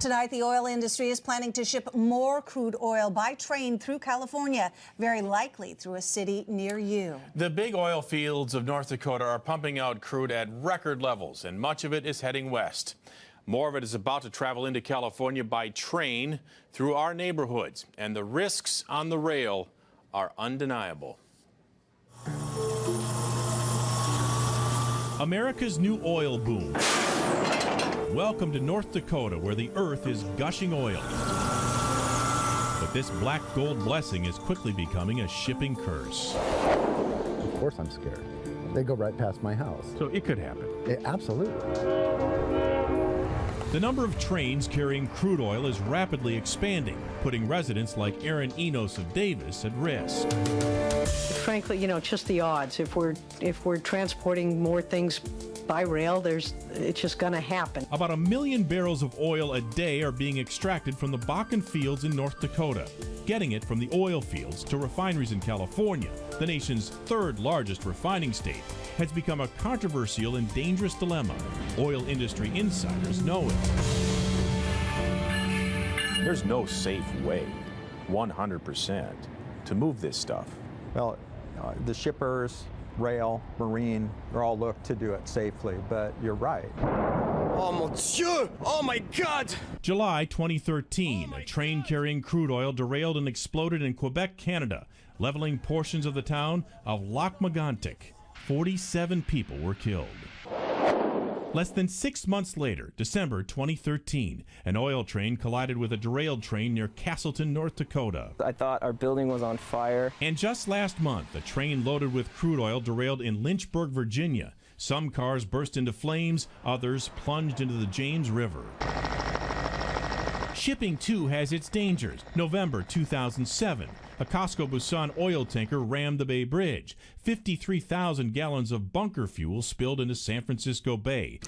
Tonight, the oil industry is planning to ship more crude oil by train through California, very likely through a city near you. The big oil fields of North Dakota are pumping out crude at record levels, and much of it is heading west. More of it is about to travel into California by train through our neighborhoods, and the risks on the rail are undeniable. America's new oil boom. Welcome to North Dakota, where the earth is gushing oil. But this black gold blessing is quickly becoming a shipping curse. Of course I'm scared. They go right past my house. So it could happen. Absolutely. The number of trains carrying crude oil is rapidly expanding, putting residents like Aaron Enos of Davis at risk. Frankly, it's just the odds. If we're transporting more things by rail, it's just going to happen. About 1 million barrels of oil a day are being extracted from the Bakken fields in North Dakota. Getting it from the oil fields to refineries in California, the nation's third largest refining state, has become a controversial and dangerous dilemma. Oil industry insiders know it. There's no safe way, 100%, to move this stuff. Well, the shippers, rail, marine, they're all look to do it safely, but you're right. Oh, mon Dieu! Oh, my God! July 2013, a train carrying crude oil derailed and exploded in Quebec, Canada, leveling portions of the town of Lac-Mégantic. 47 people were killed. Less than 6 months later, December 2013, an oil train collided with a derailed train near Castleton, North Dakota. I thought our building was on fire. And just last month, a train loaded with crude oil derailed in Lynchburg, Virginia. Some cars burst into flames, others plunged into the James River. Shipping, too, has its dangers. November 2007, a Costco Busan oil tanker rammed the Bay Bridge. 53,000 gallons of bunker fuel spilled into San Francisco Bay.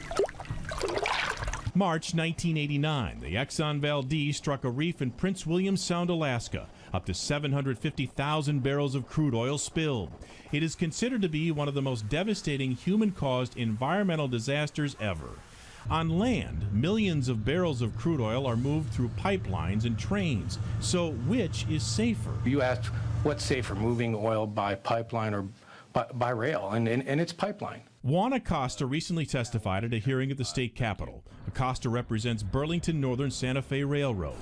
March 1989, the Exxon Valdez struck a reef in Prince William Sound, Alaska. Up to 750,000 barrels of crude oil spilled. It is considered to be one of the most devastating human-caused environmental disasters ever. On land, millions of barrels of crude oil are moved through pipelines and trains. So which is safer? You asked what's safer, moving oil by pipeline or by rail, and it's pipeline. Juan Acosta recently testified at a hearing at the state capitol. Acosta represents Burlington Northern Santa Fe Railroad.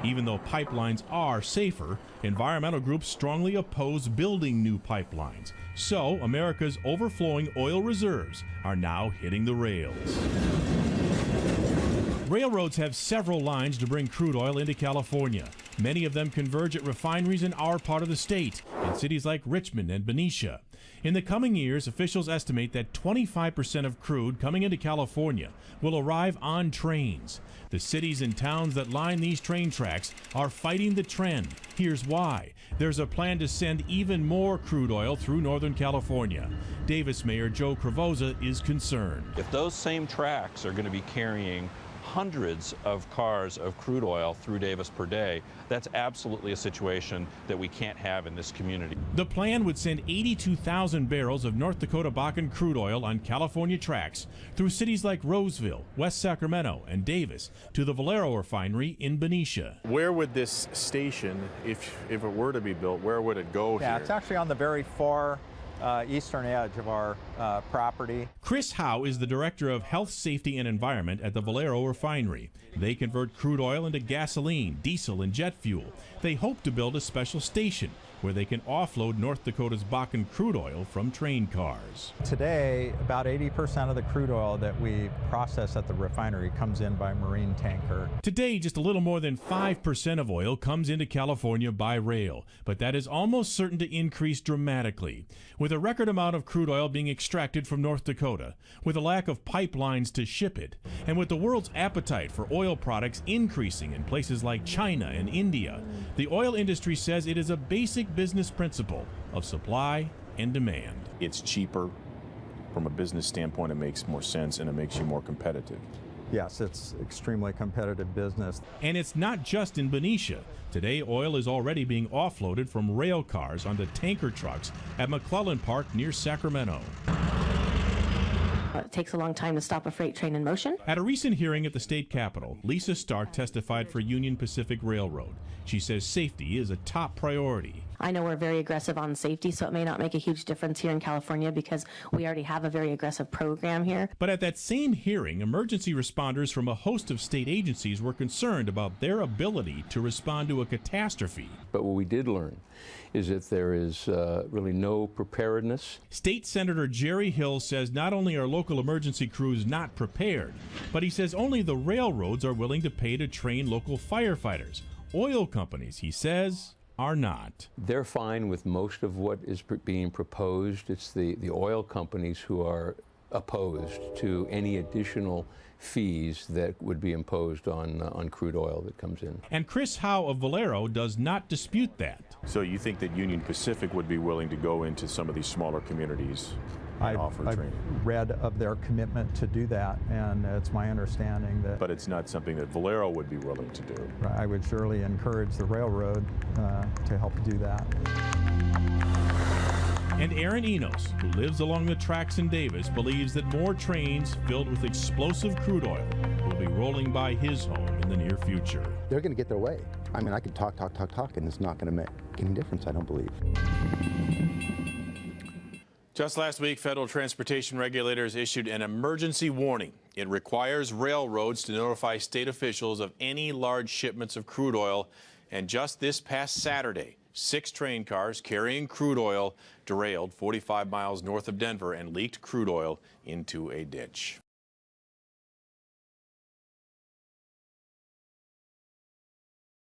Even though pipelines are safer, environmental groups strongly oppose building new pipelines. So America's overflowing oil reserves are now hitting the rails. Railroads have several lines to bring crude oil into California. Many of them converge at refineries in our part of the state, in cities like Richmond and Benicia. In the coming years, officials estimate that 25% of crude coming into California will arrive on trains. The cities and towns that line these train tracks are fighting the trend. Here's why. There's a plan to send even more crude oil through Northern California. Davis Mayor Joe Cravoza is concerned. If those same tracks are going to be carrying hundreds of cars of crude oil through Davis per day, that's absolutely a situation that we can't have in this community. The plan would send 82,000 barrels of North Dakota Bakken crude oil on California tracks through cities like Roseville, West Sacramento, and Davis to the Valero refinery in Benicia. Where would this station, if it were to be built, where would it go here? Yeah, it's actually on the very far eastern edge of our property. Chris Howe is the Director of Health, Safety, and Environment at the Valero refinery. They convert crude oil into gasoline, diesel, and jet fuel. They hope to build a special station where they can offload North Dakota's Bakken crude oil from train cars. Today, about 80% of the crude oil that we process at the refinery comes in by marine tanker. Today, just a little more than 5% of oil comes into California by rail, but that is almost certain to increase dramatically. With a record amount of crude oil being extracted from North Dakota, with a lack of pipelines to ship it, and with the world's appetite for oil products increasing in places like China and India, the oil industry says it is a basic business principle of supply and demand. It's cheaper. From a business standpoint, it makes more sense and it makes you more competitive. Yes, it's extremely competitive business. And it's not just in Benicia. Today, oil is already being offloaded from rail cars onto tanker trucks at McClellan Park near Sacramento. It takes a long time to stop a freight train in motion. At a recent hearing at the state capitol, Lisa Stark testified for Union Pacific Railroad. She says safety is a top priority. I know we're very aggressive on safety, so it may not make a huge difference here in California because we already have a very aggressive program here. But at that same hearing, emergency responders from a host of state agencies were concerned about their ability to respond to a catastrophe. But what we did learn is that there is really no preparedness. State Senator Jerry Hill says not only are local emergency crews not prepared, but he says only the railroads are willing to pay to train local firefighters. Oil companies, he says, are not. They're fine with most of what is being proposed. It's the oil companies who are opposed to any additional fees that would be imposed on crude oil that comes in. And Chris Howe of Valero does not dispute that. So you think that Union Pacific would be willing to go into some of these smaller communities and offer training? I've read of their commitment to do that, and it's my understanding that... But it's not something that Valero would be willing to do. I would surely encourage the railroad to help do that. And Aaron Enos, who lives along the tracks in Davis, believes that more trains filled with explosive crude oil will be rolling by his home in the near future. They're going to get their way. I mean, I could talk, and it's not going to make any difference, I don't believe. Just last week, federal transportation regulators issued an emergency warning. It requires railroads to notify state officials of any large shipments of crude oil. And just this past Saturday, 6 train cars carrying crude oil derailed 45 miles north of Denver and leaked crude oil into a ditch.